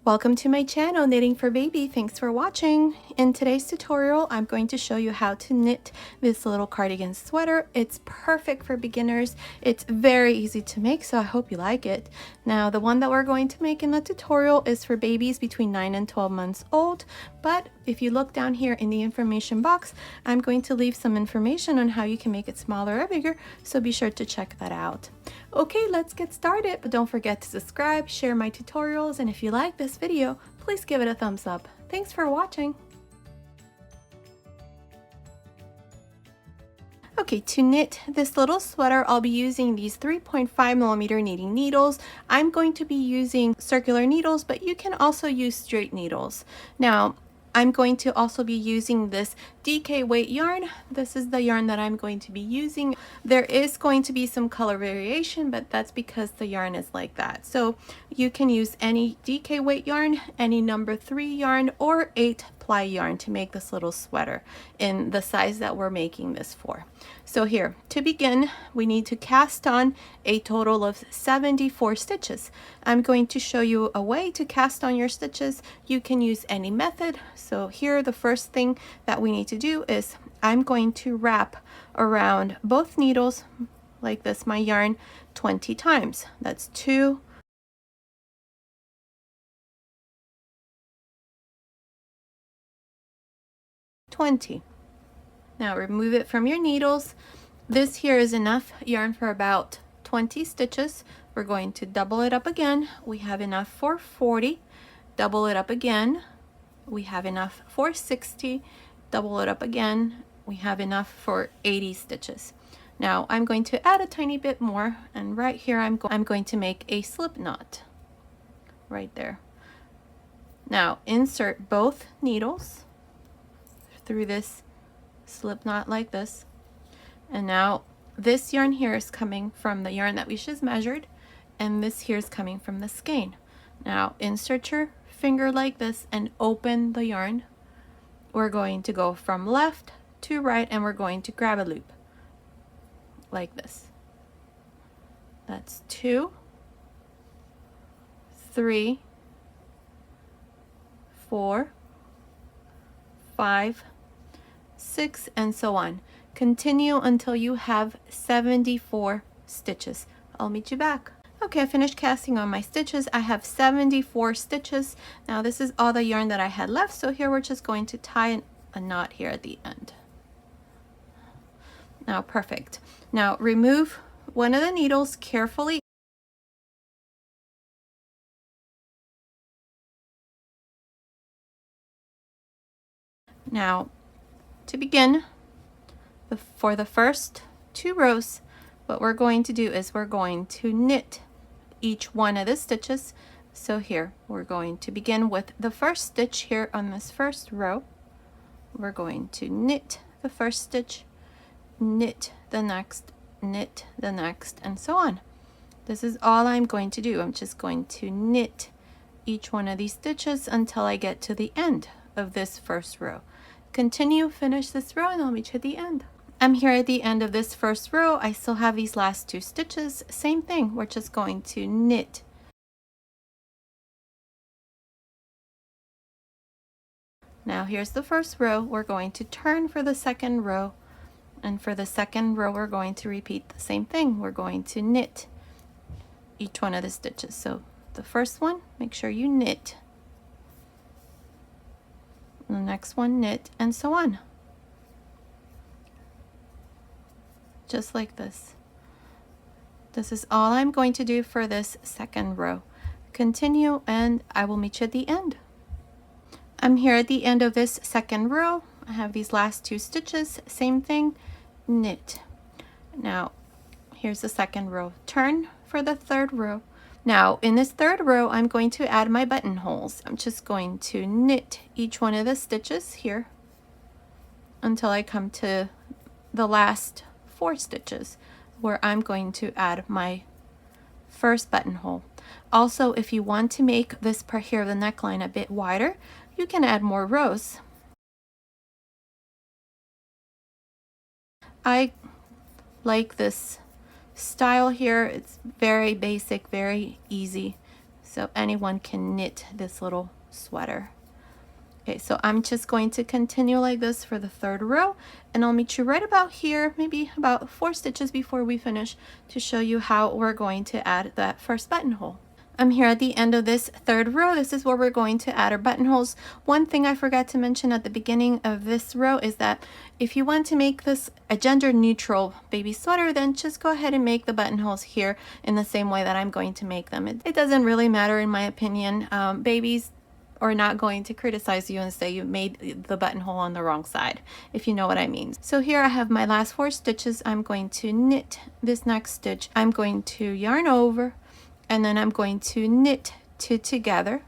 Welcome to my channel, Knitting for Baby. Thanks for watching. In today's tutorial, I'm going to show you how to knit this little cardigan sweater. It's perfect for beginners. It's very easy to make, so I hope you like it. Now, the one that we're going to make in the tutorial is for babies between 9 and 12 months old, but if you look down here in the information box, I'm going to leave some information on how you can make it smaller or bigger, so be sure to check that out. Okay, let's get started, but don't forget to subscribe, share my tutorials, and if you like this video, please give it a thumbs up. Thanks for watching. Okay, to knit this little sweater, I'll be using these 3.5mm knitting needles. I'm going to be using circular needles, but you can also use straight needles. Now, I'm going to also be using this DK weight yarn. This is the yarn that I'm going to be using. There is going to be some color variation, but that's because the yarn is like that. So you can use any DK weight yarn, any number 3 yarn, or 8-ply yarn to make this little sweater in the size that we're making this for. So here, to begin, we need to cast on a total of 74 stitches. I'm going to show you a way to cast on your stitches. You can use any method. So here, the first thing that we need to do is I'm going to wrap around both needles like this, my yarn, 20 times. That's 2, 20. Now remove it from your needles. This here is enough yarn for about 20 stitches. We're going to double it up again. We have enough for 40. Double it up again. We have enough for 60. Double it up again. We have enough for 80 stitches. Now I'm going to add a tiny bit more, and right here I'm going to make a slip knot right there. Now insert both needles through this slip knot like this, and now this yarn here is coming from the yarn that we just measured, and this here is coming from the skein. Now insert your finger like this and open the yarn. We're going to go from left to right, and we're going to grab a loop like this. That's 2, 3, 4, 5, 6, and so on. Continue until you have 74 stitches. I'll meet you back. Okay, I finished casting on my stitches. I have 74 stitches. Now this is all the yarn that I had left, so here we're just going to tie a knot here at the end. Now, perfect. Now remove one of the needles carefully. Now, to begin, for the first 2 rows, what we're going to do is we're going to knit each one of the stitches. So here, we're going to begin with the first stitch here on this first row. We're going to knit the first stitch, knit the next, and so on. This is all I'm going to do. I'm just going to knit each one of these stitches until I get to the end of this first row. Continue, finish this row, and I'll meet you at the end. I'm here at the end of this first row. I still have these last 2 stitches. Same thing, we're just going to knit. Now here's the first row. We're going to turn for the second row, and for the second row we're going to repeat the same thing. We're going to knit each one of the stitches. So the first one, make sure you knit. The next one, knit, and so on. Just like this. This is all I'm going to do for this second row. Continue, and I will meet you at the end. I'm here at the end of this second row. I have these last 2 stitches. Same thing, knit. Now here's the second row. Turn for the third row. Now in this third row, I'm going to add my buttonholes. I'm just going to knit each one of the stitches here until I come to the last 4 stitches where I'm going to add my first buttonhole. Also, if you want to make this part here of the neckline a bit wider, you can add more rows. I like this style here. It's very basic, very easy. So anyone can knit this little sweater. Okay, so I'm just going to continue like this for the third row, and I'll meet you right about here, maybe about 4 stitches before we finish, to show you how we're going to add that first buttonhole. I'm here at the end of this third row. This is where we're going to add our buttonholes. One thing I forgot to mention at the beginning of this row is that if you want to make this a gender neutral baby sweater, then just go ahead and make the buttonholes here in the same way that I'm going to make them. It doesn't really matter in my opinion. Babies are not going to criticize you and say you made the buttonhole on the wrong side, if you know what I mean. So here I have my last 4 stitches. I'm going to knit this next stitch. I'm going to yarn over, and then I'm going to knit 2 together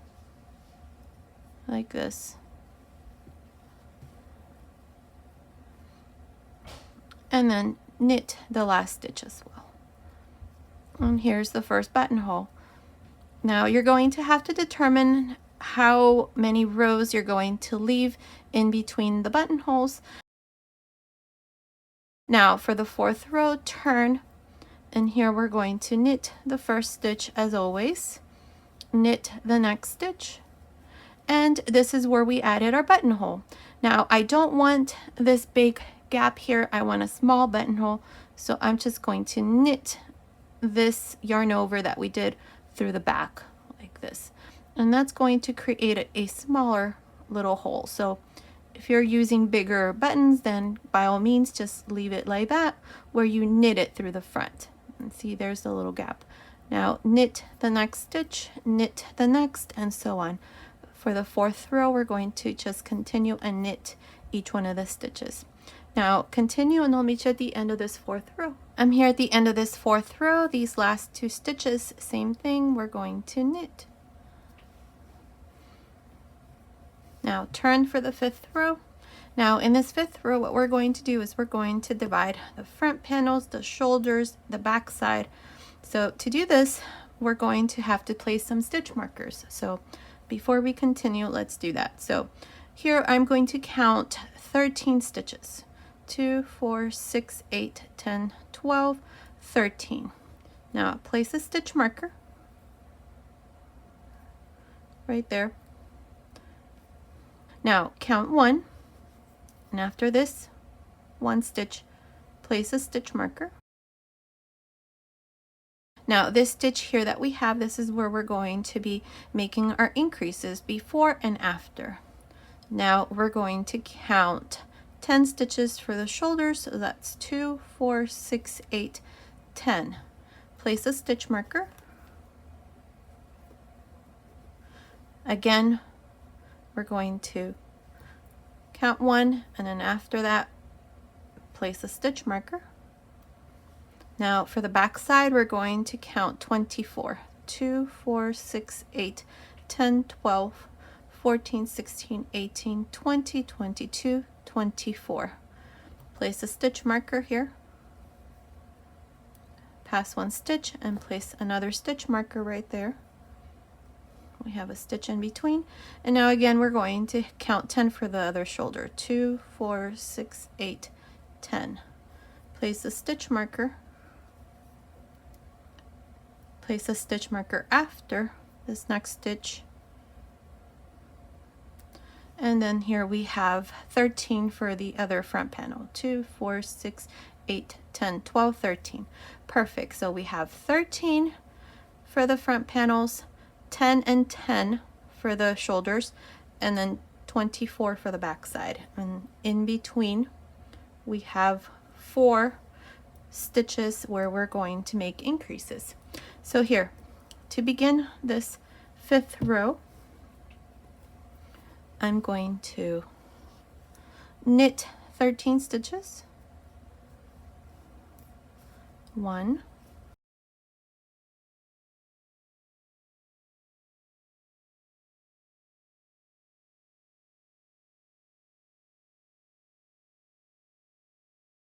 like this. And then knit the last stitch as well. And here's the first buttonhole. Now you're going to have to determine how many rows you're going to leave in between the buttonholes. Now for the 4th row, turn, and here we're going to knit the first stitch as always, knit the next stitch, and this is where we added our buttonhole. Now I don't want this big gap here, I want a small buttonhole, so I'm just going to knit this yarn over that we did through the back like this. And that's going to create a smaller little hole. So if you're using bigger buttons, then by all means just leave it like that, where you knit it through the front. And see, there's the little gap. Now knit the next stitch, knit the next, and so on. For the 4th row, we're going to just continue and knit each one of the stitches. Now continue, and I'll meet you at the end of this 4th row. I'm here at the end of this 4th row. These last 2 stitches, same thing, we're going to knit. Now turn for the 5th row. Now in this 5th row, what we're going to do is we're going to divide the front panels, the shoulders, the back side. So to do this, we're going to have to place some stitch markers. So before we continue, let's do that. So here I'm going to count 13 stitches. 2, 4, 6, 8, 10, 12, 13. Now place a stitch marker right there. Now count 1, and after this 1 stitch, place a stitch marker. Now this stitch here that we have, this is where we're going to be making our increases before and after. Now we're going to count 10 stitches for the shoulders, so that's 2, 4, 6, 8, 10. Place a stitch marker. Again, we're going to count 1, and then after that place a stitch marker. Now for the back side, we're going to count 24. 2, 4, 6, 8, 10, 12, 14, 16, 18, 20, 22, 24. Place a stitch marker here. Pass 1 stitch and place another stitch marker right there. We have a stitch in between, and now again we're going to count 10 for the other shoulder. 2, 4, 6, 8, 10. Place a stitch marker. Place a stitch marker after this next stitch, and then here we have 13 for the other front panel. 2, 4, 6, 8, 10, 12, 13. Perfect. So we have 13 for the front panels, 10 and 10 for the shoulders, and then 24 for the back side. And in between we have 4 stitches where we're going to make increases. So here, to begin this 5th row, I'm going to knit 13 stitches. 1,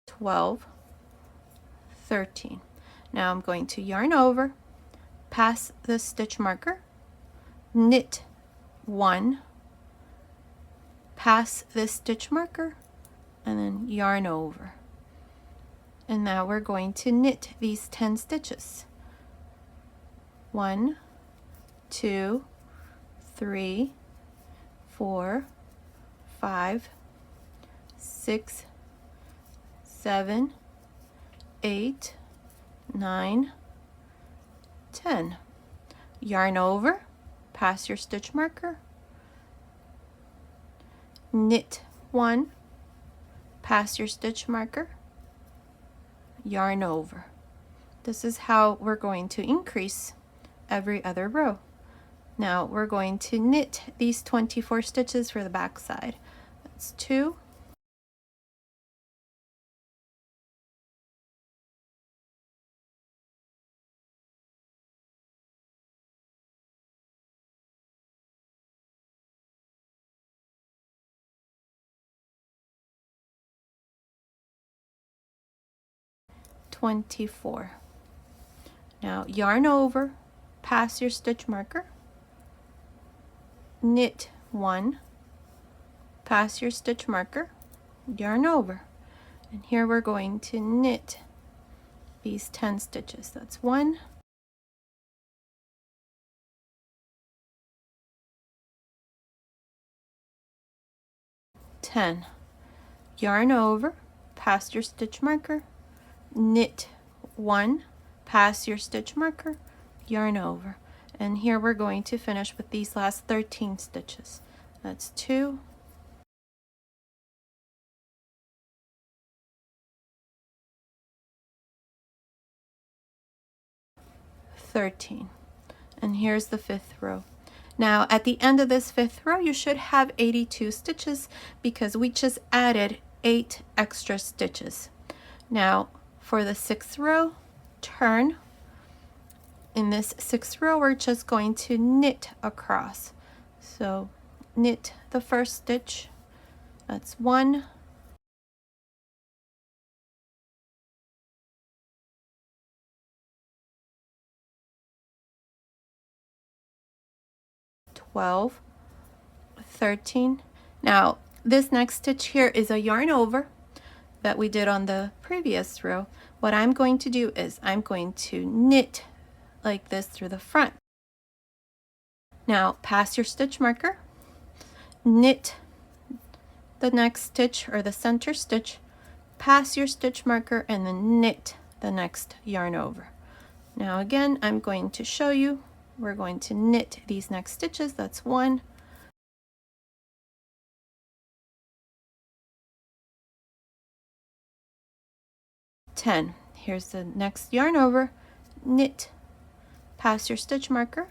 12, 13. Now I'm going to yarn over, pass the stitch marker, knit 1, pass this stitch marker, and then yarn over. And now we're going to knit these 10 stitches. 1, 2, 3, 4, 5, 6, 7, 8, 9, 10. Yarn over, pass your stitch marker, knit 1, pass your stitch marker, yarn over. This is how we're going to increase every other row. Now we're going to knit these 24 stitches for the back side. That's 2, 24. Now yarn over, pass your stitch marker, knit 1, pass your stitch marker, yarn over. And here we're going to knit these 10 stitches. That's 1, 10. Yarn over, pass your stitch marker, knit 1, pass your stitch marker, yarn over. And here we're going to finish with these last 13 stitches. That's 2, 13. And here's the 5th row. Now at the end of this 5th row you should have 82 stitches because we just added 8 extra stitches. Now for the 6th row, turn. In this 6th row we're just going to knit across. So knit the first stitch, that's 1, 12, 13. Now this next stitch here is a yarn over that we did on the previous row. What I'm going to do is I'm going to knit like this through the front. Now pass your stitch marker, knit the next stitch or the center stitch, pass your stitch marker, and then knit the next yarn over. Now again, I'm going to show you. We're going to knit these next stitches. That's 1, 10. Here's the next yarn over, knit, pass your stitch marker,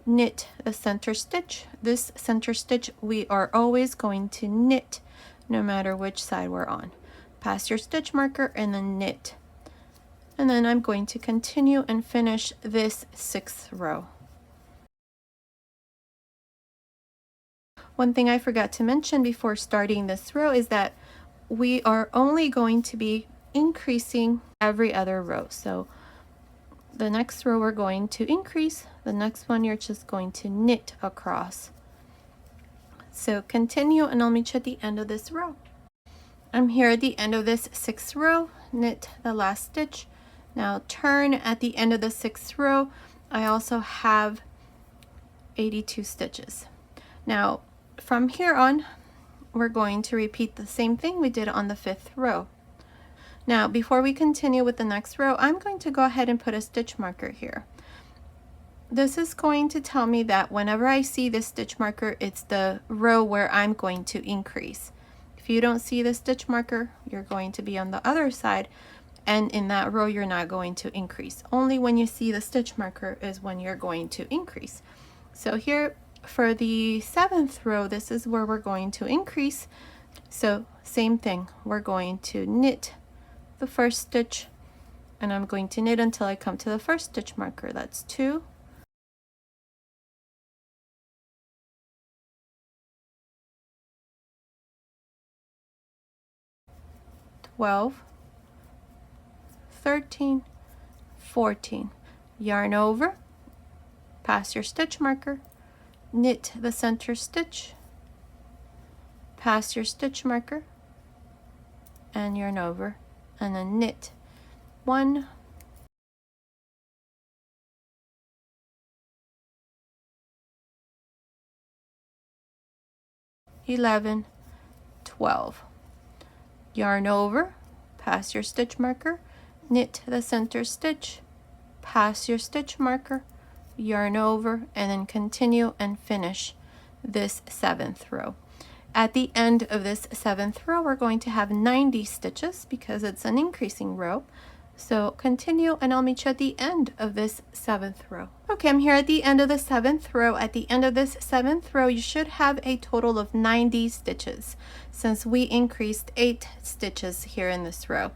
knit the center stitch. This center stitch we are always going to knit no matter which side we're on. Pass your stitch marker and then knit. And then I'm going to continue and finish this 6th row. One thing I forgot to mention before starting this row is that we are only going to be increasing every other row. So the next row we're going to increase, the next one you're just going to knit across. So continue and I'll meet you at the end of this row. I'm here at the end of this 6th row, knit the last stitch. Now turn at the end of the 6th row. I also have 82 stitches. Now from here on, we're going to repeat the same thing we did on the 5th row. Now before we continue with the next row, I'm going to go ahead and put a stitch marker here. This is going to tell me that whenever I see this stitch marker, it's the row where I'm going to increase. If you don't see the stitch marker, you're going to be on the other side, and in that row you're not going to increase. Only when you see the stitch marker is when you're going to increase. So here for the 7th row, this is where we're going to increase. So same thing, we're going to knit the first stitch, and I'm going to knit until I come to the first stitch marker. That's 2, 12, 13, 14. Yarn over, pass your stitch marker, knit the center stitch, pass your stitch marker, and yarn over, and then knit 1, 11, 12. Yarn over, pass your stitch marker, knit the center stitch, pass your stitch marker, yarn over, and then continue and finish this 7th row. At the end of this 7th row, we're going to have 90 stitches because it's an increasing row. So continue, and I'll meet you at the end of this 7th row. Okay, I'm here at the end of the 7th row. At the end of this 7th row, you should have a total of 90 stitches since we increased 8 stitches here in this row.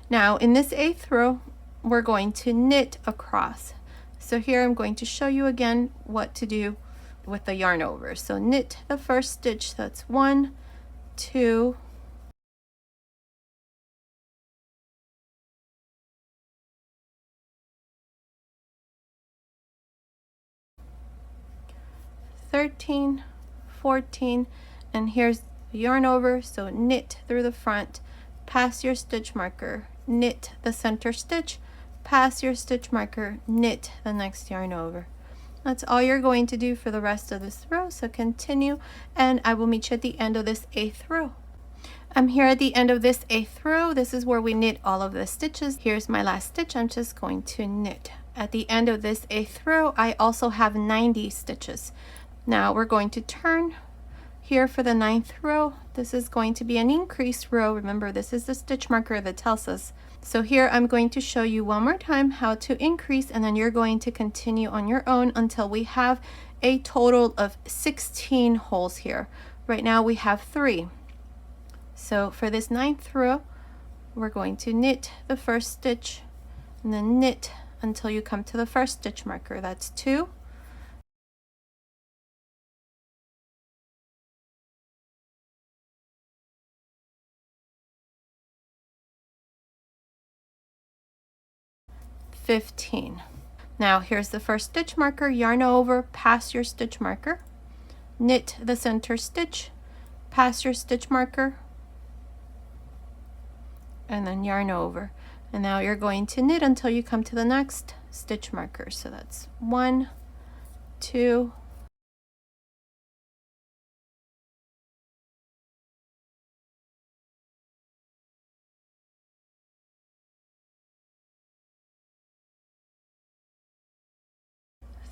Now in this 8th row, we're going to knit across. So here I'm going to show you again what to do with the yarn over. So knit the first stitch, that's 1, 2, 13, 14, and here's the yarn over. So knit through the front, pass your stitch marker, knit the center stitch, pass your stitch marker, knit the next yarn over. That's all you're going to do for the rest of this row. So continue, and I will meet you at the end of this 8th row. I'm here at the end of this 8th row. This is where we knit all of the stitches. Here's my last stitch. I'm just going to knit. At the end of this 8th row, I also have 90 stitches. Now we're going to turn here for the 9th row. This is going to be an increased row. Remember, this is the stitch marker that tells us. So here I'm going to show you one more time how to increase, and then you're going to continue on your own until we have a total of 16 holes here. Right now we have 3. So for this 9th row, we're going to knit the first stitch and then knit until you come to the first stitch marker. That's 2. $15. Now here's the first stitch marker, yarn over, pass your stitch marker, knit the center stitch, pass your stitch marker, and then yarn over. And now you're going to knit until you come to the next stitch marker. So that's 1, 2,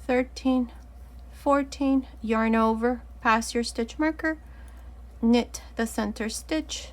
13, 14, yarn over, pass your stitch marker, knit the center stitch,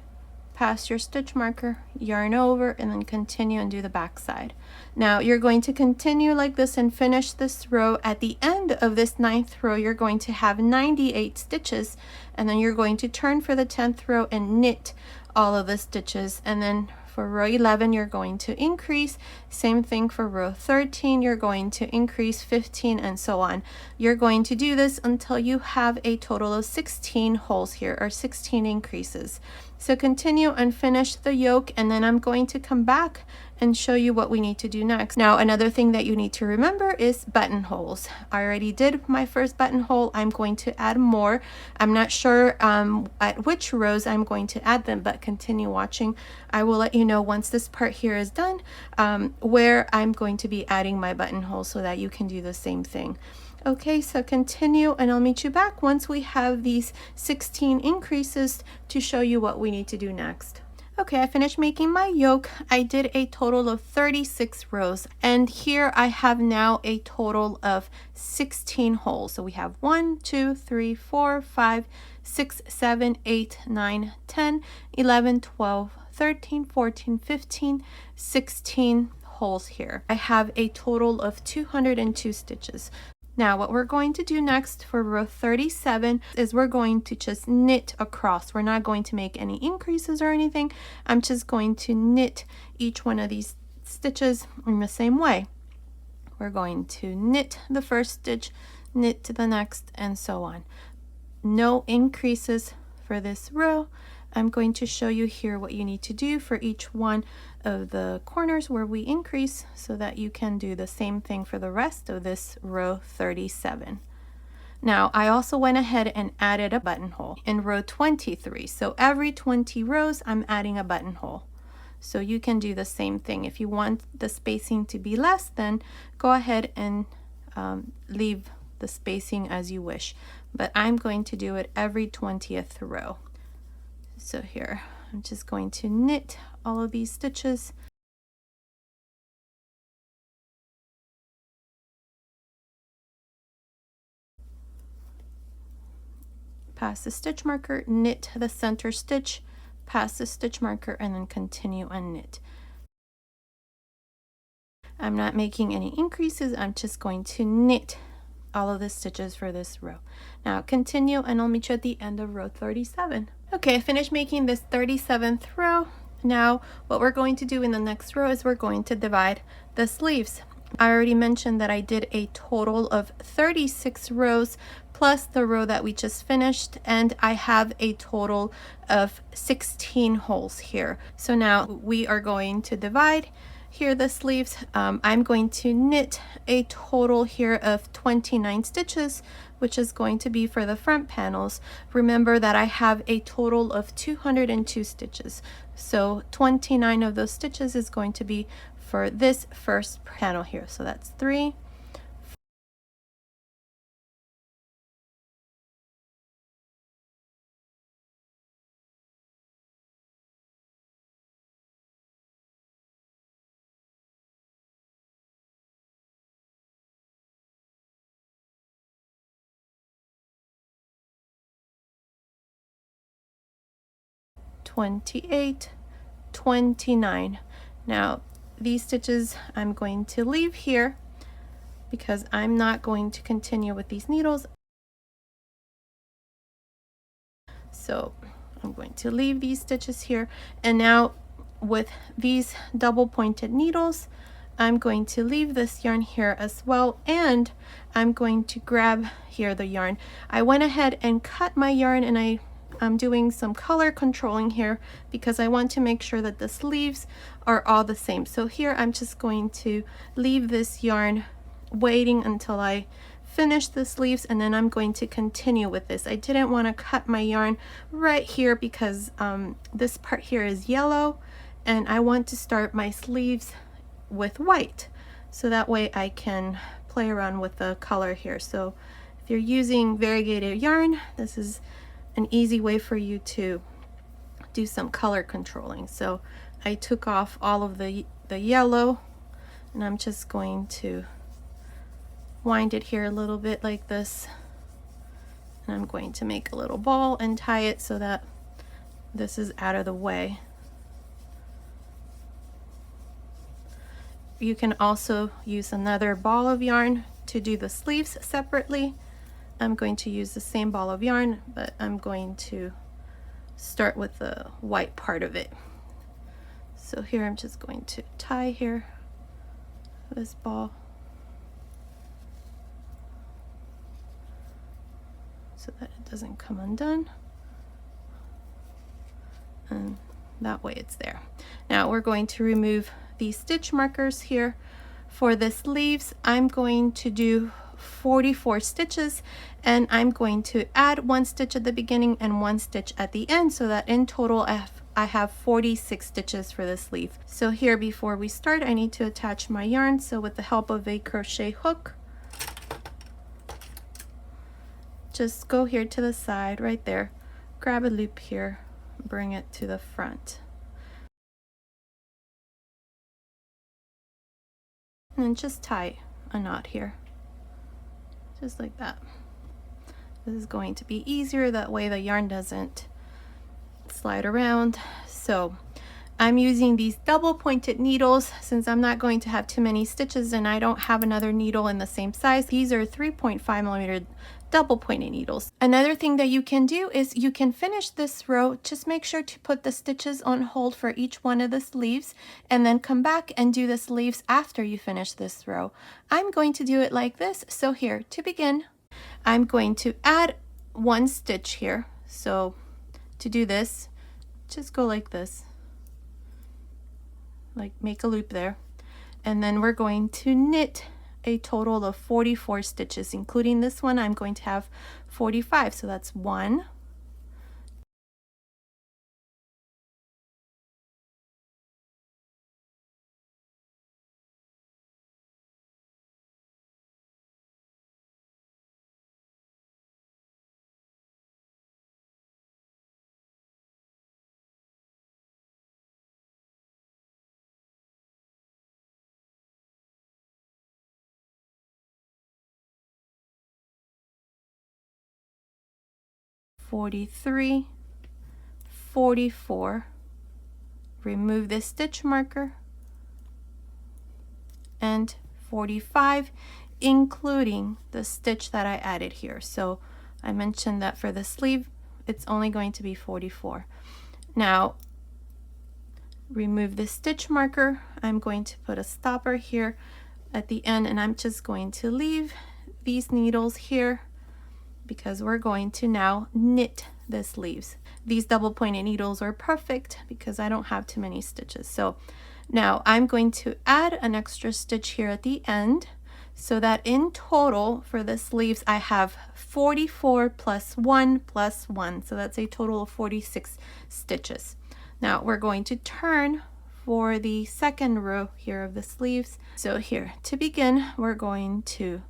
pass your stitch marker, yarn over, and then continue and do the back side. Now you're going to continue like this and finish this row. At the end of this 9th row, you're going to have 98 stitches, and then you're going to turn for the 10th row and knit all of the stitches, and then for row 11 you're going to increase. Same thing for row 13, you're going to increase 15, and so on. You're going to do this until you have a total of 16 holes here, or 16 increases. So continue and finish the yoke, and then I'm going to come back and show you what we need to do next. Now another thing that you need to remember is buttonholes. I already did my first buttonhole. I'm going to add more. I'm not sure at which rows I'm going to add them, but continue watching. I will let you know once this part here is done where I'm going to be adding my buttonhole so that you can do the same thing. Okay, so continue, and I'll meet you back once we have these 16 increases to show you what we need to do next. Okay, I finished making my yoke. I did a total of 36 rows, and here I have now a total of 16 holes. So we have 1, 2, 3, 4, 5, 6, 7, 8, 9, 10, 11, 12, 13, 14, 15, 16 holes here. I have a total of 202 stitches. Now what we're going to do next for row 37 is we're going to just knit across. We're not going to make any increases or anything. I'm just going to knit each one of these stitches in the same way. We're going to knit the first stitch, knit to the next, and so on. No increases for this row. I'm going to show you here what you need to do for each one of the corners where we increase so that you can do the same thing for the rest of this row 37. Now I also went ahead and added a buttonhole in row 23. So every 20 rows I'm adding a buttonhole. So you can do the same thing. If you want the spacing to be less, then go ahead and leave the spacing as you wish. but I'm going to do it every 20th row. So here, I'm just going to knit all of these stitches. Pass the stitch marker, knit the center stitch, pass the stitch marker, and then continue and knit. I'm not making any increases, I'm just going to knit all of the stitches for this row. Now continue, and I'll meet you at the end of row 37. Okay, I finished making this 37th row. Now what we're going to do in the next row is we're going to divide the sleeves. I already mentioned that I did a total of 36 rows plus the row that we just finished, and I have a total of 16 holes here. So now we are going to divide here the sleeves. I'm going to knit a total here of 29 stitches, which is going to be for the front panels. Remember that I have a total of 202 stitches, so 29 of those stitches is going to be for this first panel here. So that's 3, 28, 29. Now these stitches I'm going to leave here because I'm not going to continue with these needles. So I'm going to leave these stitches here, and now with these double pointed needles I'm going to leave this yarn here as well, and I'm going to grab here the yarn. I went ahead and cut my yarn, and I'm doing some color controlling here because I want to make sure that the sleeves are all the same. So here I'm just going to leave this yarn waiting until I finish the sleeves, and then I'm going to continue with this. I didn't want to cut my yarn right here because this part here is yellow, and I want to start my sleeves with white, so that way I can play around with the color here. So if you're using variegated yarn, this is an easy way for you to do some color controlling. So I took off all of the yellow, and I'm just going to wind it here a little bit like this, and I'm going to make a little ball and tie it so that this is out of the way. You can also use another ball of yarn to do the sleeves separately. I'm going to use the same ball of yarn, but I'm going to start with the white part of it. So here I'm just going to tie here this ball so that it doesn't come undone, and that way it's there. Now we're going to remove these stitch markers here. For the sleeves I'm going to do 44 stitches, and I'm going to add 1 stitch at the beginning and 1 stitch at the end, so that in total I have 46 stitches for the sleeve. So here, before we start, I need to attach my yarn. So with the help of a crochet hook, just go here to the side right there, grab a loop here, bring it to the front, and then just tie a knot here, just like that. This is going to be easier, that way the yarn doesn't slide around. So I'm using these double pointed needles since I'm not going to have too many stitches and I don't have another needle in the same size. These are 3.5mm double pointed needles. Another thing that you can do is you can finish this row. Just make sure to put the stitches on hold for each one of the sleeves, and then come back and do the sleeves after you finish this row. I'm going to do it like this. So here, to begin, I'm going to add 1 stitch here. So to do this, just go like this, like make a loop there, and then we're going to knit a total of 44 stitches, including this one. I'm going to have 45, so that's 1, 43, 44, remove this stitch marker, and 45, including the stitch that I added here. So I mentioned that for the sleeve it's only going to be 44. Now remove the stitch marker. I'm going to put a stopper here at the end, and I'm just going to leave these needles here because we're going to now knit the sleeves. These double pointed needles are perfect because I don't have too many stitches. So now I'm going to add an extra stitch here at the end, so that in total for the sleeves I have 44 plus 1 plus 1. So that's a total of 46 stitches. Now we're going to turn for the second row here of the sleeves. So here, to begin, we're going to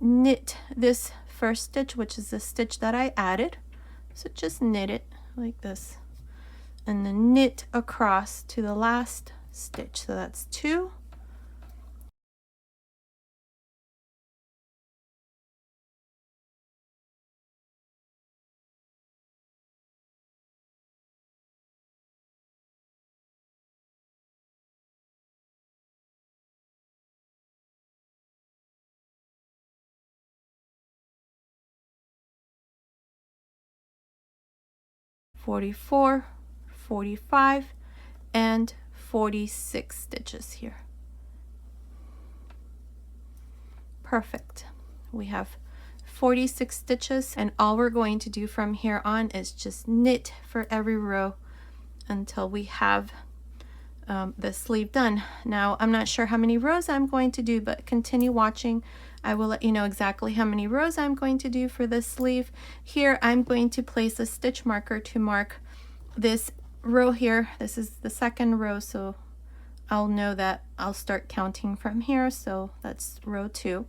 knit this first stitch, which is the stitch that I added. So just knit it like this, and then knit across to the last stitch. So that's 2. (44, 45, and 46 stitches here. Perfect. We have 46 stitches, and all we're going to do from here on is just knit for every row until we have the sleeve done. Now I'm not sure how many rows I'm going to do, but continue watching. I will let you know exactly how many rows I'm going to do for this sleeve. Here I'm going to place a stitch marker to mark this row here. This is the second row, so I'll know that I'll start counting from here. So that's row 2.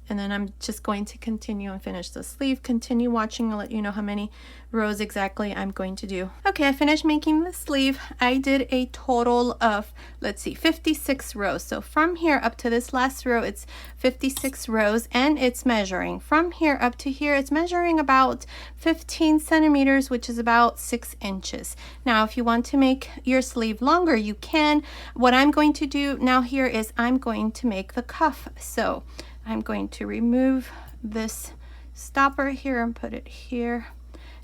And then I'm just going to continue and finish the sleeve. Continue watching. I'll let you know how many rows exactly I'm going to do. Okay, I finished making the sleeve. I did a total of, let's see, 56 rows. So from here up to this last row, it's 56 rows, and it's measuring. From here up to here, it's measuring about 15 centimeters, which is about 6 inches. Now, if you want to make your sleeve longer, you can. What I'm going to do now here is I'm going to make the cuff. So I'm going to remove this stopper here and put it here,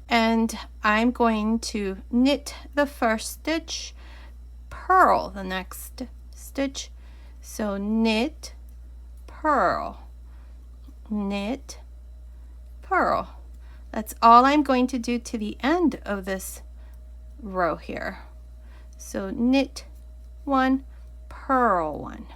and I'm going to knit the first stitch, purl the next stitch. So knit, purl, knit, purl. That's all I'm going to do to the end of this row here. So knit 1, purl 1.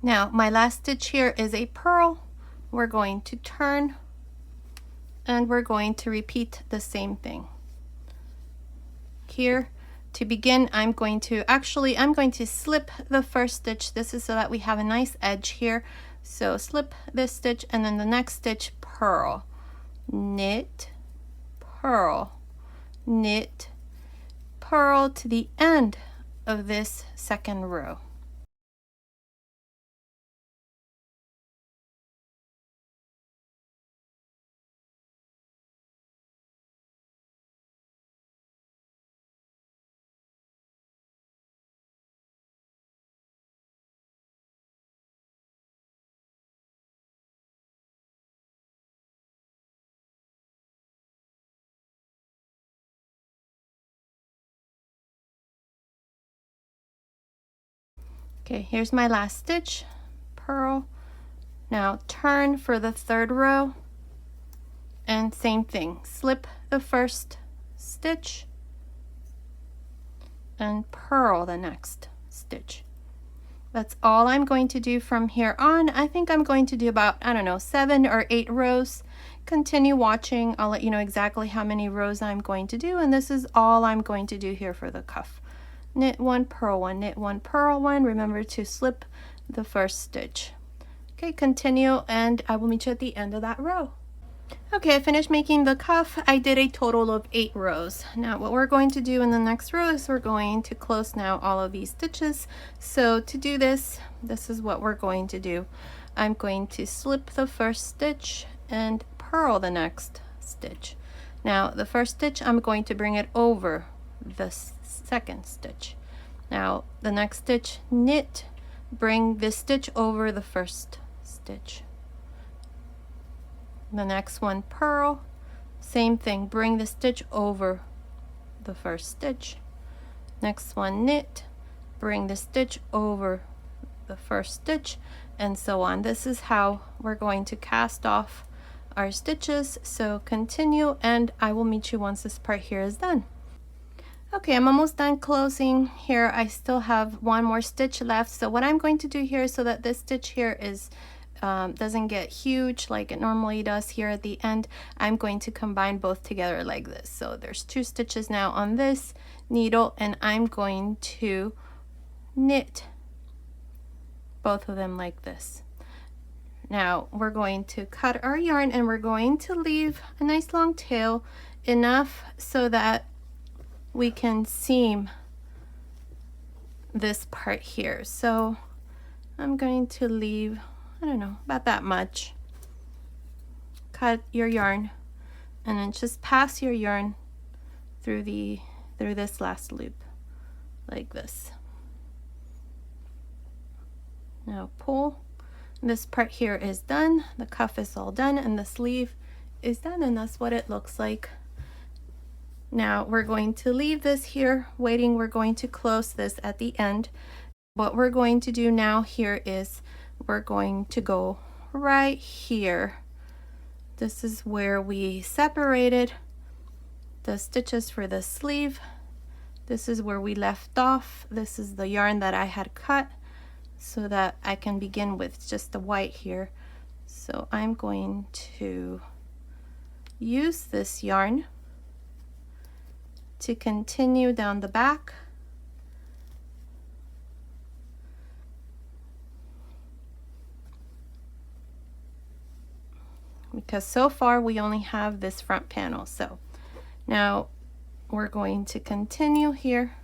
Now my last stitch here is a purl. We're going to turn, and we're going to repeat the same thing. Here to begin, I'm going to slip the first stitch. This is so that we have a nice edge here. So slip this stitch, and then the next stitch, purl, knit, purl, knit, purl to the end of this second row. Okay, here's my last stitch, purl. Now turn for the third row, and same thing, slip the first stitch and purl the next stitch. That's all I'm going to do from here on. I think I'm going to do about, I don't know, 7 or 8 rows. Continue watching. I'll let you know exactly how many rows I'm going to do, and this is all I'm going to do here for the cuff. Knit 1, purl 1, knit 1, purl 1. Remember to slip the first stitch. Okay, continue, and I will meet you at the end of that row. Okay, I finished making the cuff. I did a total of 8 rows. Now what we're going to do in the next row is we're going to close now all of these stitches. So to do this, this is what we're going to do. I'm going to slip the first stitch and purl the next stitch. Now the first stitch, I'm going to bring it over the second stitch. Now the next stitch, knit, bring this stitch over the first stitch. The next one, purl, same thing, bring the stitch over the first stitch. Next one, knit, bring the stitch over the first stitch, and so on. This is how we're going to cast off our stitches. So continue, and I will meet you once this part here is done. Okay, I'm almost done closing here. I still have one more stitch left. So what I'm going to do here, so that this stitch here is doesn't get huge like it normally does here at the end, I'm going to combine both together like this. So there's 2 stitches now on this needle, and I'm going to knit both of them like this. Now we're going to cut our yarn, and we're going to leave a nice long tail, enough so that we can seam this part here. So I'm going to leave, I don't know, about that much. Cut your yarn, and then just pass your yarn through this last loop like this. Now pull. This part here is done. The cuff is all done, and the sleeve is done, and that's what it looks like. Now we're going to leave this here waiting. We're going to close this at the end. What we're going to do now here is we're going to go right here. This is where we separated the stitches for the sleeve. This is where we left off. This is the yarn that I had cut so that I can begin with just the white here. So I'm going to use this yarn to continue down the back. Because so far we only have this front panel. So now we're going to continue here.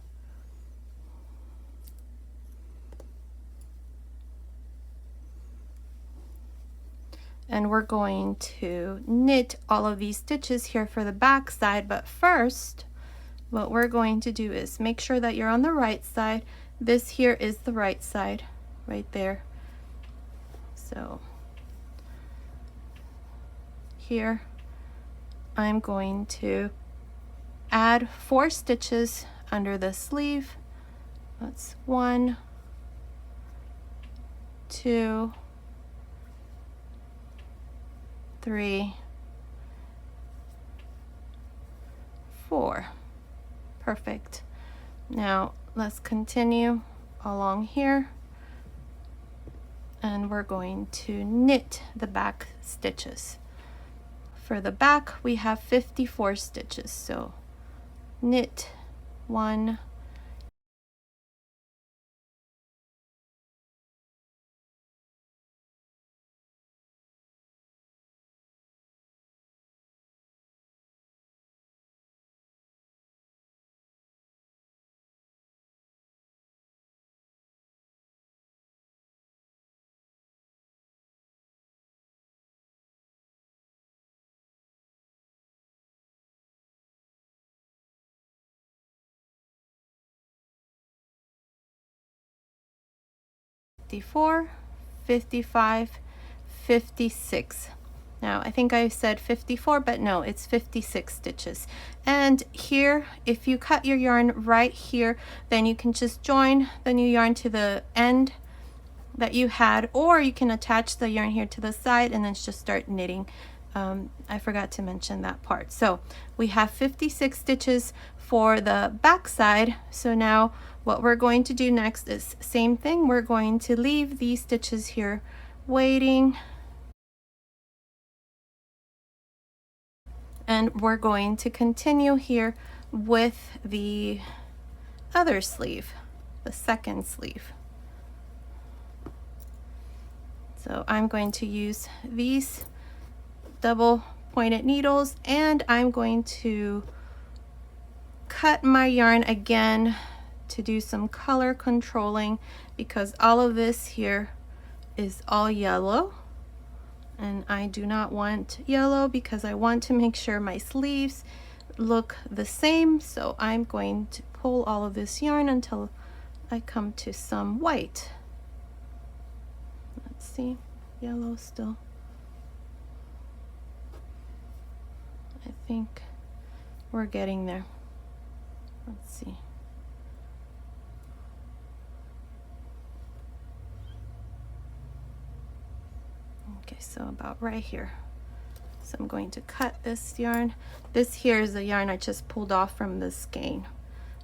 And we're going to knit all of these stitches here for the back side, but first what we're going to do is make sure that you're on the right side. This here is the right side right there. So here I'm going to add 4 stitches under the sleeve. That's 1, 2, 3, 4. Perfect. Now let's continue along here, and we're going to knit the back stitches. For the back we have 54 stitches, so knit 1, $54, $55, $56. Now I think I said 54, but no, it's 56 stitches. And here, if you cut your yarn right here, then you can just join the new yarn to the end that you had, or you can attach the yarn here to the side and then just start knitting I forgot to mention that part. So we have 56 stitches for the back side. So now what we're going to do next is same thing. We're going to leave these stitches here waiting, and we're going to continue here with the other sleeve, the second sleeve. So I'm going to use these double pointed needles, and I'm going to cut my yarn again to do some color controlling, because all of this here is all yellow, and I do not want yellow because I want to make sure my sleeves look the same. So I'm going to pull all of this yarn until I come to some white. Let's see, yellow still. I think we're getting there. Let's see. Okay, so about right here. So I'm going to cut this yarn. This here is the yarn I just pulled off from the skein.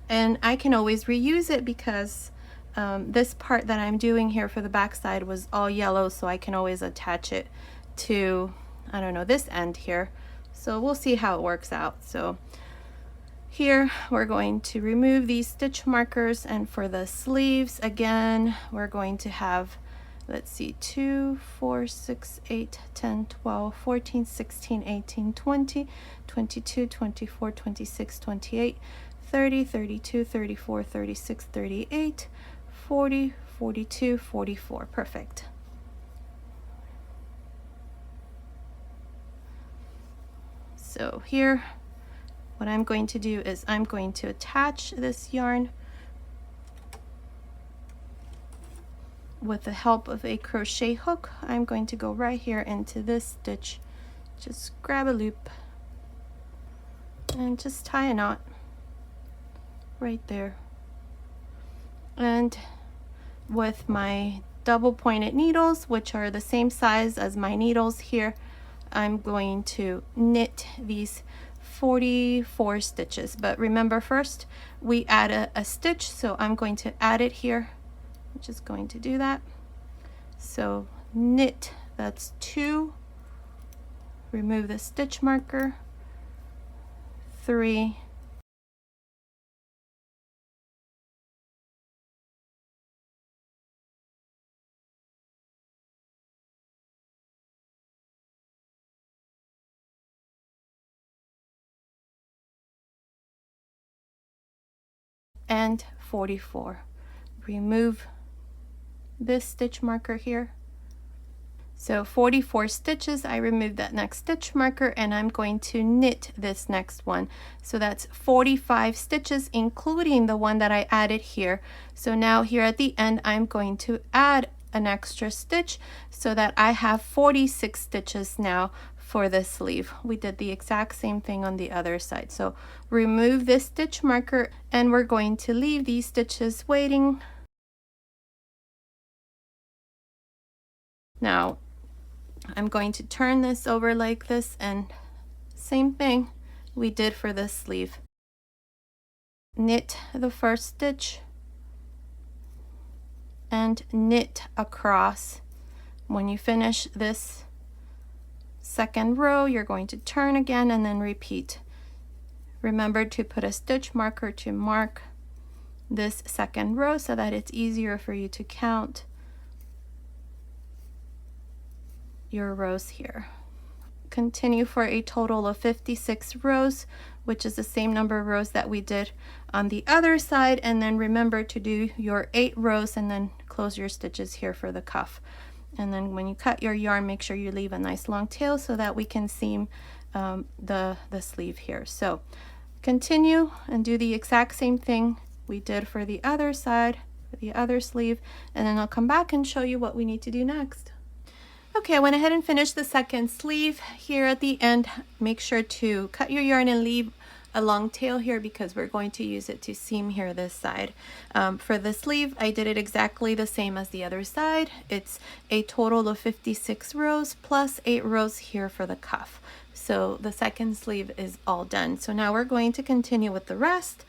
And I can always reuse it because this part that I'm doing here for the back side was all yellow, so I can always attach it to, I don't know, this end here. So we'll see how it works out. So here we're going to remove these stitch markers, and for the sleeves again we're going to have, let's see, 2, 4, 6, 8, 10, 12, 14, 16, 18, 20, 22, 24, 26, 28, 30, 32, 34, 36, 38, 40, 42, 44. Perfect. So here, what I'm going to do is I'm going to attach this yarn with the help of a crochet hook. I'm going to go right here into this stitch, just grab a loop and just tie a knot right there. And with my double pointed needles, which are the same size as my needles here, I'm going to knit these 44 stitches. But remember, first we add a stitch, so I'm going to add it here. I'm just going to do that. So knit, that's 2, remove the stitch marker, 3, and 44. Remove this stitch marker here. So 44 stitches, I removed that next stitch marker, and I'm going to knit this next one. So that's 45 stitches, including the one that I added here. So now here at the end, I'm going to add an extra stitch so that I have 46 stitches now for this sleeve. We did the exact same thing on the other side. So remove this stitch marker, and we're going to leave these stitches waiting. Now I'm going to turn this over like this, and same thing we did for this sleeve. Knit the first stitch and knit across. When you finish this second row, you're going to turn again and then repeat. Remember to put a stitch marker to mark this second row so that it's easier for you to count your rows here. Continue for a total of 56 rows, which is the same number of rows that we did on the other side. And then remember to do your 8 rows and then close your stitches here for the cuff. And then when you cut your yarn, make sure you leave a nice long tail so that we can seam the sleeve here. So continue and do the exact same thing we did for the other side, for the other sleeve, and then I'll come back and show you what we need to do next. Okay, I went ahead and finished the second sleeve. Here at the end, make sure to cut your yarn and leave a long tail here because we're going to use it to seam here this side. For the sleeve, I did it exactly the same as the other side. It's a total of 56 rows plus 8 rows here for the cuff. So the second sleeve is all done. So now we're going to continue with the rest.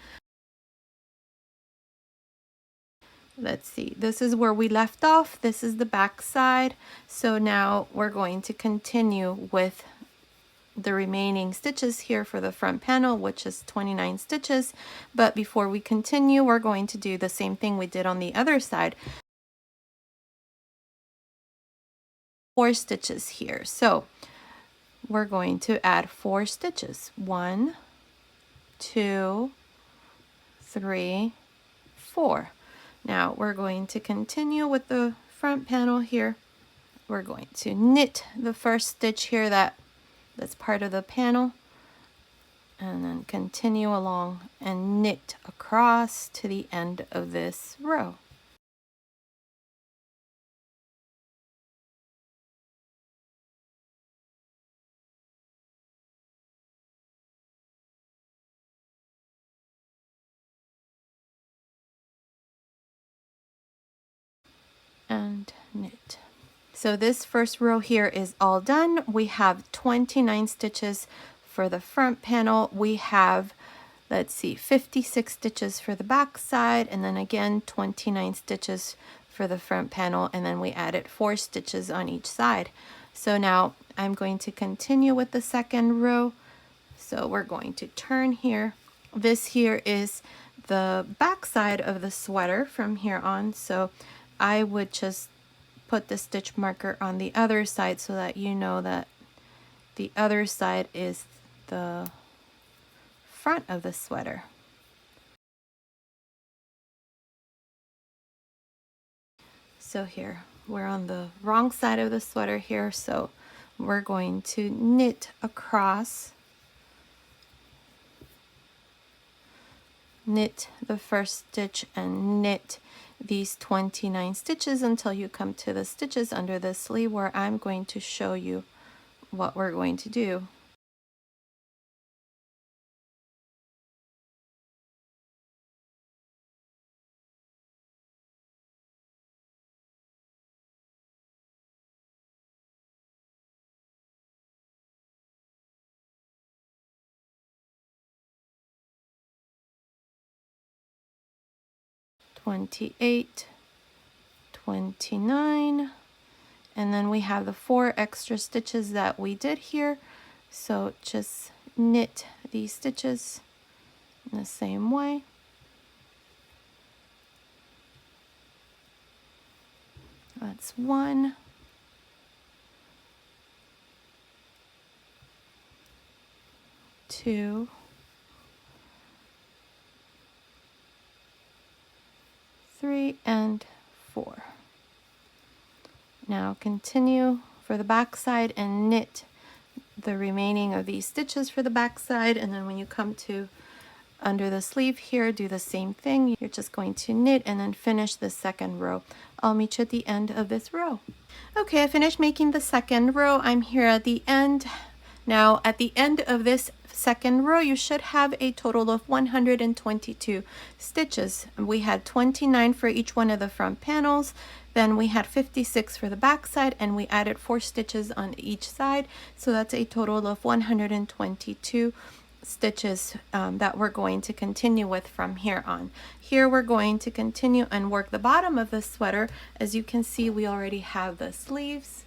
Let's see, this is where we left off. This is the back side. So now we're going to continue with the remaining stitches here for the front panel, which is 29 stitches. But before we continue, we're going to do the same thing we did on the other side. 4 stitches here. So we're going to add 4 stitches. 1, 2, 3, 4. Now we're going to continue with the front panel here. We're going to knit the first stitch here that's part of the panel, and then continue along and knit across to the end of this row. And knit. So this first row here is all done. We have 29 stitches for the front panel. We have, let's see, 56 stitches for the back side, and then again 29 stitches for the front panel, and then we added 4 stitches on each side. So now I'm going to continue with the second row. So we're going to turn here. This here is the back side of the sweater from here on. So I would just put the stitch marker on the other side so that you know that the other side is the front of the sweater. So here, we're on the wrong side of the sweater here, so we're going to knit across, knit the first stitch and knit these 29 stitches until you come to the stitches under the sleeve where I'm going to show you what we're going to do. "28, 29, and then we have the 4 extra stitches that we did here. So just knit these stitches in the same way. That's 1, 2, 3, and 4. Now continue for the back side and knit the remaining of these stitches for the back side, and then when you come to under the sleeve here, do the same thing. You're just going to knit and then finish the second row. I'll meet you at the end of this row. Okay, I finished making the second row. I'm here at the end. Now at the end of this second row, you should have a total of 122 stitches. We had 29 for each one of the front panels, then we had 56 for the back side, and we added 4 stitches on each side, so that's a total of 122 stitches that we're going to continue with from here on. Here we're going to continue and work the bottom of the sweater. As you can see, we already have the sleeves.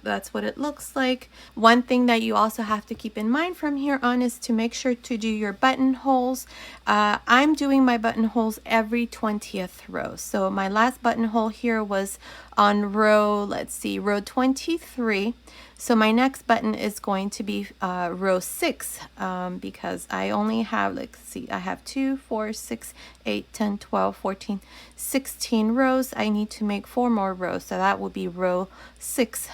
That's what it looks like. One thing that you also have to keep in mind from here on is to make sure to do your buttonholes. I'm doing my buttonholes every 20th row. So my last buttonhole here was on row, let's see, row 23. So my next button is going to be row 6 because I only have, let's see, I have 2, 4, 6, 8, 10, 12, 14, 16 rows. I need to make 4 more rows, so that will be row 6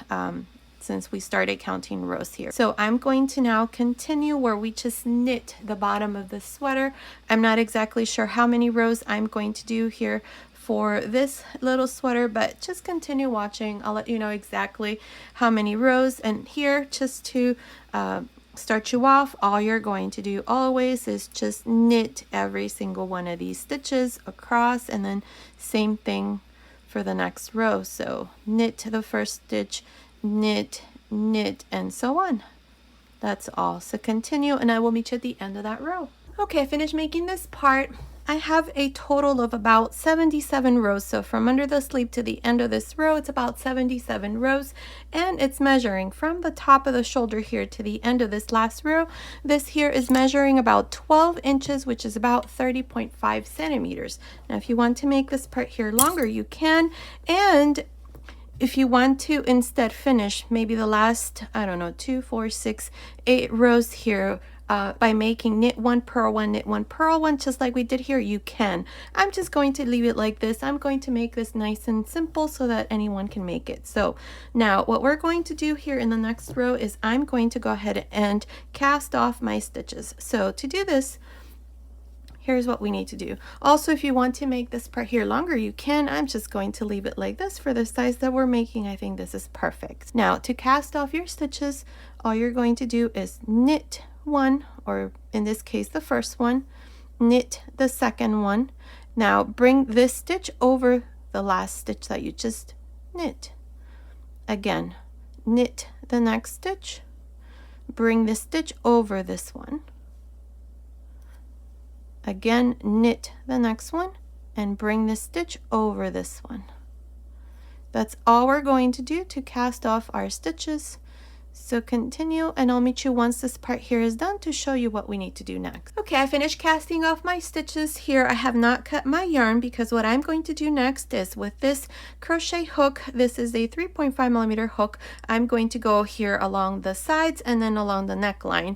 since we started counting rows here. So I'm going to now continue where we just knit the bottom of the sweater. I'm not exactly sure how many rows I'm going to do here for this little sweater, but just continue watching. I'll let you know exactly how many rows. And here, just to start you off, all you're going to do always is just knit every single one of these stitches across, and then same thing for the next row. So knit the first stitch, knit, knit, and so on. That's all. So continue, and I will meet you at the end of that row. Okay, I finished making this part. I have a total of about 77 rows. So from under the sleeve to the end of this row, it's about 77 rows, and it's measuring from the top of the shoulder here to the end of this last row. This here is measuring about 12 inches, which is about 30.5 centimeters. Now, if you want to make this part here longer, you can. And if you want to instead finish maybe the last, I don't know, 2, 4, 6, 8 rows here by making knit one, purl one, knit one, purl one, just like we did here, you can. I'm just going to leave it like this. I'm going to make this nice and simple so that anyone can make it. So now what we're going to do here in the next row is I'm going to go ahead and cast off my stitches. So to do this, here's what we need to do. Also, if you want to make this part here longer, you can. I'm just going to leave it like this for the size that we're making. I think this is perfect. Now, to cast off your stitches, all you're going to do is knit one, or in this case, the first one, knit the second one. Now, bring this stitch over the last stitch that you just knit. Again, knit the next stitch, bring this stitch over this one. Again, knit the next one and bring this stitch over this one. That's all we're going to do to cast off our stitches. So continue, and I'll meet you once this part here is done to show you what we need to do next. Okay, I finished casting off my stitches here. I have not cut my yarn because what I'm going to do next is with this crochet hook, this is a 3.5mm hook, I'm going to go here along the sides and then along the neckline.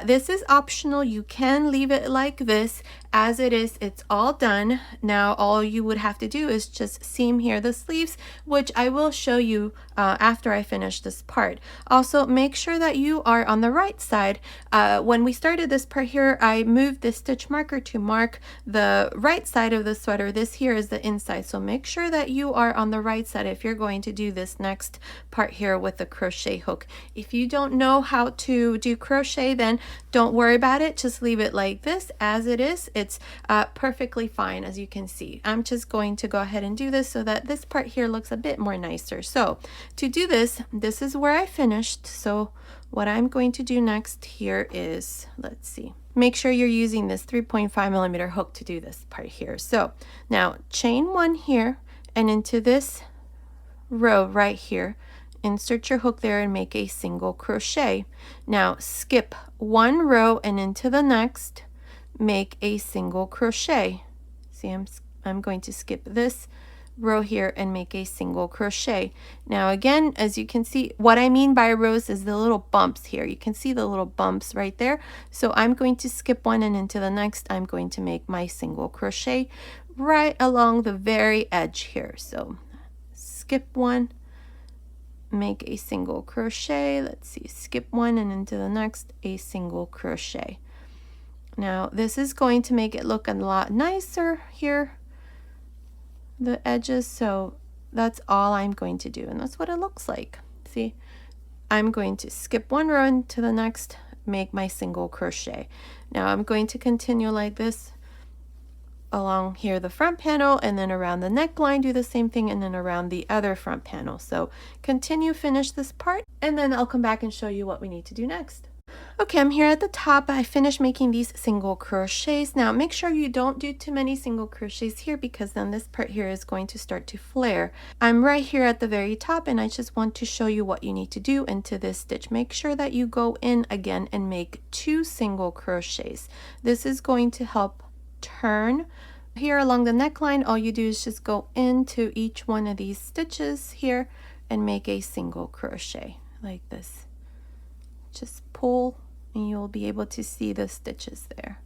This is optional. You can leave it like this. As it is, it's all done. Now all you would have to do is just seam here the sleeves, which I will show you after I finish this part. Also, make sure that you are on the right side. When we started this part here, I moved this stitch marker to mark the right side of the sweater. This here is the inside, so make sure that you are on the right side if you're going to do this next part here with the crochet hook. If you don't know how to do crochet, then don't worry about it. Just leave it like this. As it is, it's perfectly fine. As you can see, I'm just going to go ahead and do this so that this part here looks a bit more nicer. So to do this, this is where I finished. So what I'm going to do next here is, let's see, make sure you're using this 3.5mm hook to do this part here. So now chain one here and into this row right here, insert your hook there and make a single crochet. Now skip one row and into the next, make a single crochet. See, I'm going to skip this row here and make a single crochet. Now again, as you can see, what I mean by rows is the little bumps here. You can see the little bumps right there. So I'm going to skip one, and into the next I'm going to make my single crochet right along the very edge here. So skip one, make a single crochet. Let's see, skip one and into the next a single crochet. Now this is going to make it look a lot nicer here, the edges. So that's all I'm going to do, and that's what it looks like. See, I'm going to skip one row into the next, make my single crochet. Now I'm going to continue like this along here the front panel, and then around the neckline do the same thing, and then around the other front panel. So continue, finish this part, and then I'll come back and show you what we need to do next. Okay, I'm here at the top. I finished making these single crochets. Now make sure you don't do too many single crochets here, because then this part here is going to start to flare. I'm right here at the very top, and I just want to show you what you need to do into this stitch. Make sure that you go in again and make 2 single crochets. This is going to help turn. Here along the neckline, all you do is just go into each one of these stitches here and make a single crochet like this. Just pull and you'll be able to see the stitches there.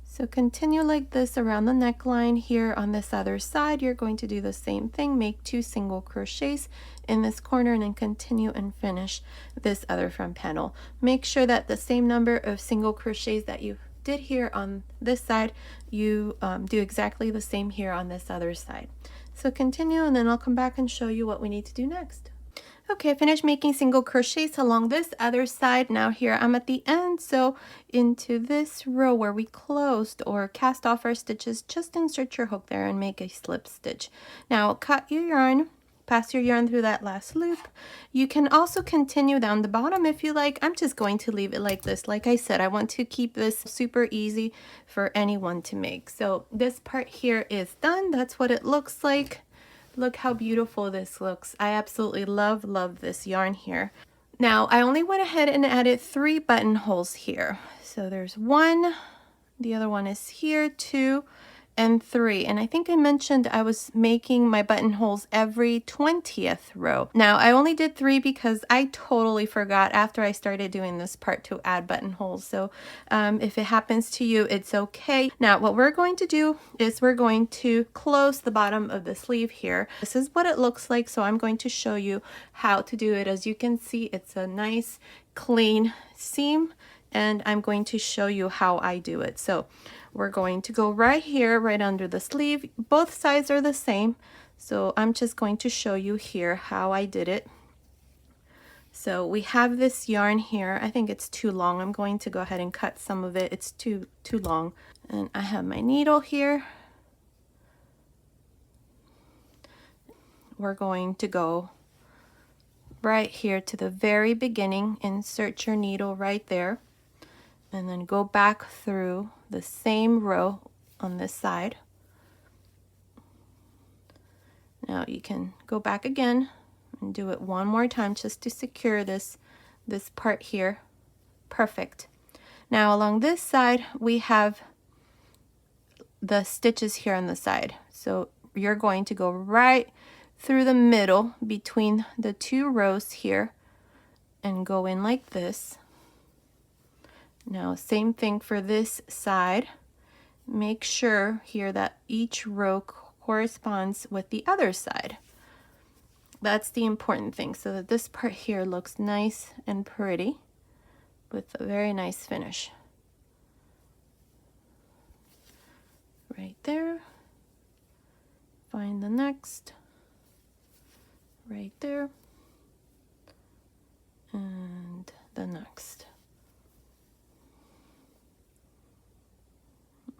So continue like this around the neckline. Here on this other side, you're going to do the same thing, make 2 single crochets in this corner, and then continue and finish this other front panel. Make sure that the same number of single crochets that you did here on this side, you do exactly the same here on this other side. So continue, and then I'll come back and show you what we need to do next. Okay, I finished making single crochets along this other side. Now here I'm at the end, so into this row where we closed or cast off our stitches, just insert your hook there and make a slip stitch. Now cut your yarn, pass your yarn through that last loop. You can also continue down the bottom if you like. I'm just going to leave it like this. Like I said, I want to keep this super easy for anyone to make. So this part here is done. That's what it looks like. Look how beautiful this looks. I absolutely love this yarn here. Now I only went ahead and added 3 buttonholes here. So there's 1, the other one is here, 2, and 3. And I think I mentioned I was making my buttonholes every 20th row. Now I only did 3 because I totally forgot after I started doing this part to add buttonholes. So if it happens to you, it's okay. Now what we're going to do is we're going to close the bottom of the sleeve here. This is what it looks like, so I'm going to show you how to do it. As you can see, it's a nice clean seam, and I'm going to show you how I do it. So we're going to go right here, right under the sleeve. Both sides are the same, so I'm just going to show you here how I did it. So we have this yarn here. I think it's too long. I'm going to go ahead and cut some of it. It's too long. And I have my needle here. We're going to go right here to the very beginning. Insert your needle right there, and then go back through the same row on this side. Now you can go back again and do it one more time just to secure this part here. Perfect. Now along this side we have the stitches here on the side, so you're going to go right through the middle between the 2 rows here and go in like this. Now same thing for this side. Make sure here that each row corresponds with the other side. That's the important thing, so that this part here looks nice and pretty with a very nice finish. Right there. Find the next. Right there. And the next.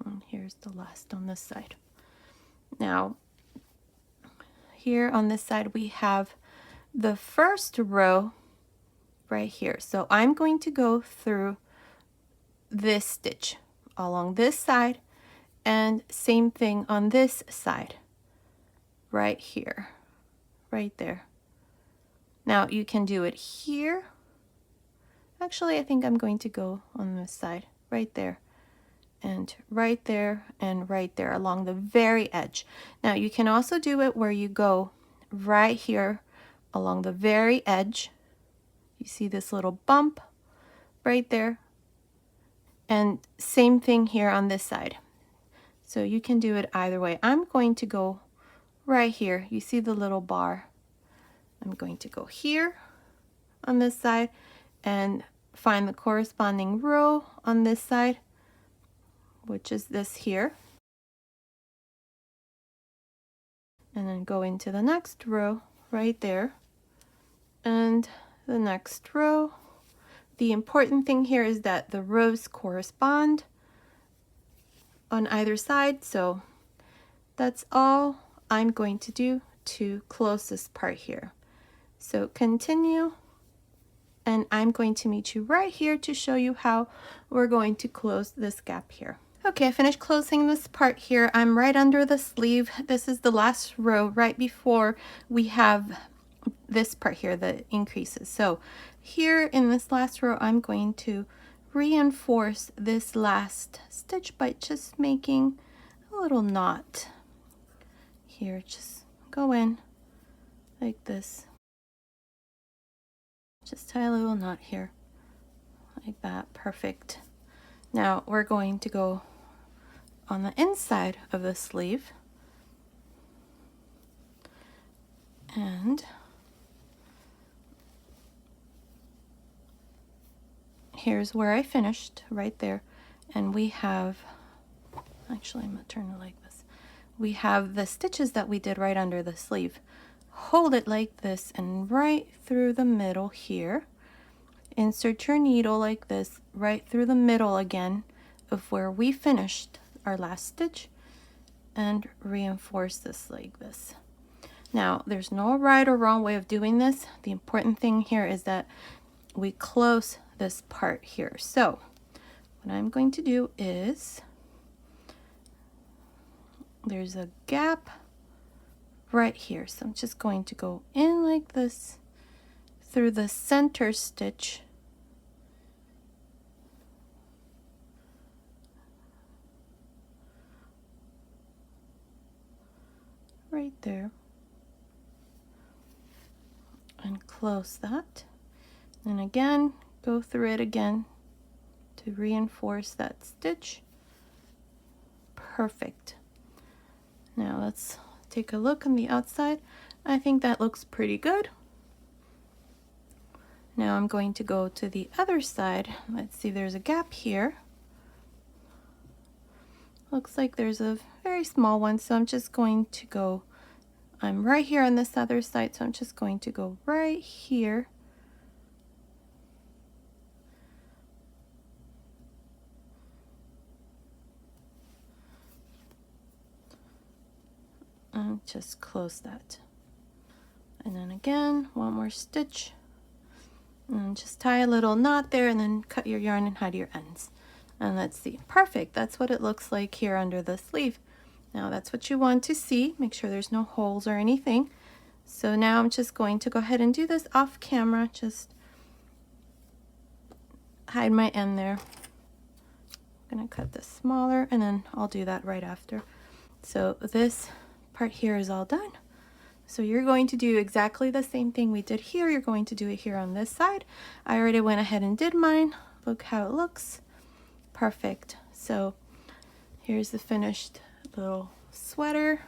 And here's the last on this side. Now here on this side we have the first row right here. So I'm going to go through this stitch along this side, and same thing on this side right here, right there. Now you can do it here. Actually, I think I'm going to go on this side right there, and right there, and right there along the very edge. Now you can also do it where you go right here along the very edge. You see this little bump right there, and same thing here on this side. So you can do it either way. I'm going to go right here. You see the little bar. I'm going to go here on this side and find the corresponding row on this side, which is this here, and then go into the next row right there, and the next row. The important thing here is that the rows correspond on either side, so that's all I'm going to do to close this part here. So continue, and I'm going to meet you right here to show you how we're going to close this gap here. Okay, I finished closing this part here. I'm right under the sleeve. This is the last row right before we have this part here that increases. So here in this last row, I'm going to reinforce this last stitch by just making a little knot here. Just go in like this. Just tie a little knot here like that. Perfect. Now we're going to go on the inside of the sleeve, and here's where I finished right there. And we have, actually I'm gonna turn it like this. We have the stitches that we did right under the sleeve. hold it like this and right through the middle here. Insert your needle like this right through the middle again of where we finished our last stitch, and reinforce this like this. Now, there's no right or wrong way of doing this. The important thing here is that we close this part here. So what I'm going to do is, there's a gap right here. So I'm just going to go in like this through the center stitch. Right there. And close that. And again, go through it again to reinforce that stitch. Perfect. Now let's take a look on the outside. I think that looks pretty good. Now I'm going to go to the other side. Let's see, there's a gap here. Looks like there's a very small one, so I'm just going to go, I'm right here on this other side, so I'm just going to go right here. And just close that. And then again, one more stitch. And just tie a little knot there and then cut your yarn and hide your ends. And let's see, perfect. That's what it looks like here under the sleeve. Now that's what you want to see. Make sure there's no holes or anything. So now I'm just going to go ahead and do this off camera. Just hide my end there. I'm gonna cut this smaller and then I'll do that right after. So this part here is all done. So you're going to do exactly the same thing we did here. You're going to do it here on this side. I already went ahead and did mine. Look how it looks. Perfect. So here's the finished little sweater.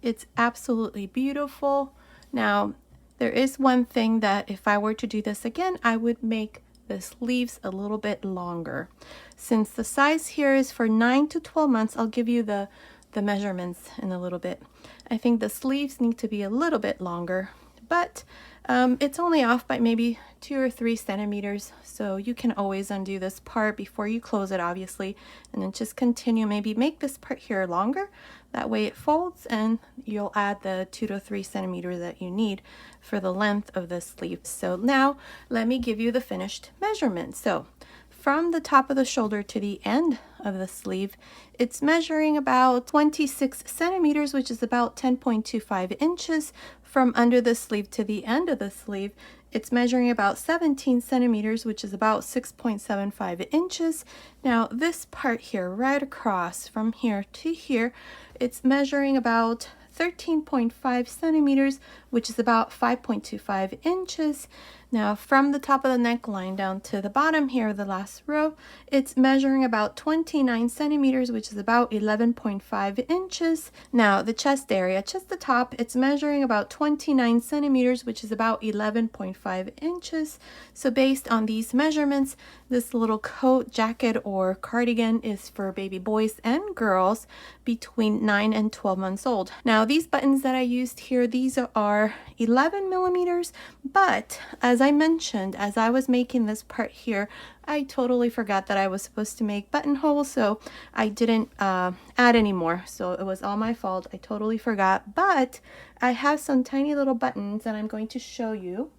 It's absolutely beautiful. Now, there is one thing that if I were to do this again, I would make the sleeves a little bit longer. Since the size here is for 9 to 12 months, I'll give you the measurements in a little bit. I think the sleeves need to be a little bit longer, but it's only off by maybe 2 or 3 centimeters, so you can always undo this part before you close it, obviously, and then just continue. Maybe make this part here longer, that way it folds, and you'll add the 2 to 3 centimeters that you need for the length of the sleeve. So now let me give you the finished measurement. So from the top of the shoulder to the end of the sleeve, it's measuring about 26 centimeters, which is about 10.25 inches. From under the sleeve to the end of the sleeve, it's measuring about 17 centimeters, which is about 6.75 inches. Now this part here, right across from here to here, it's measuring about 13.5 centimeters, which is about 5.25 inches. Now from the top of the neckline down to the bottom here, the last row, it's measuring about 29 centimeters, which is about 11.5 inches. Now the chest area, just the top, it's measuring about 29 centimeters, which is about 11.5 inches. So based on these measurements, this little coat, jacket, or cardigan is for baby boys and girls between 9 and 12 months old. Now these buttons that I used here, these are 11 millimeters, but as I mentioned, as I was making this part here, I totally forgot that I was supposed to make buttonholes, so I didn't add any more. So it was all my fault. I totally forgot, but I have some tiny little buttons that I'm going to show you.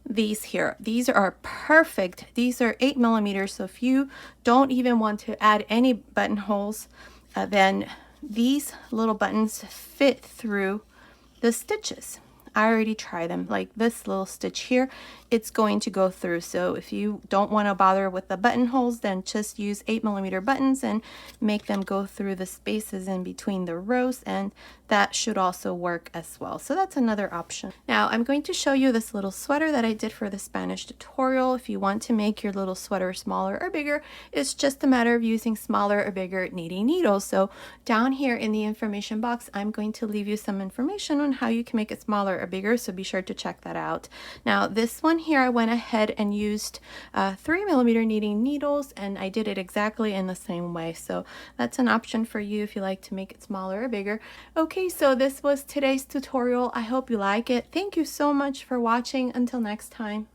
These here, these are perfect. These are 8 millimeters, so if you don't even want to add any buttonholes, then these little buttons fit through the stitches. I already tried them. Like this little stitch here, it's going to go through. So if you don't want to bother with the buttonholes, then just use 8 millimeter buttons and make them go through the spaces in between the rows, and that should also work as well. So that's another option. Now I'm going to show you this little sweater that I did for the Spanish tutorial. If you want to make your little sweater smaller or bigger, it's just a matter of using smaller or bigger knitting needles. So down here in the information box, I'm going to leave you some information on how you can make it smaller or bigger, so be sure to check that out. Now this one here, I went ahead and used 3 millimeter knitting needles, and I did it exactly in the same way. So that's an option for you if you like to make it smaller or bigger. Okay, Okay, so this was today's tutorial. I hope you like it. Thank you so much for watching. Until next time.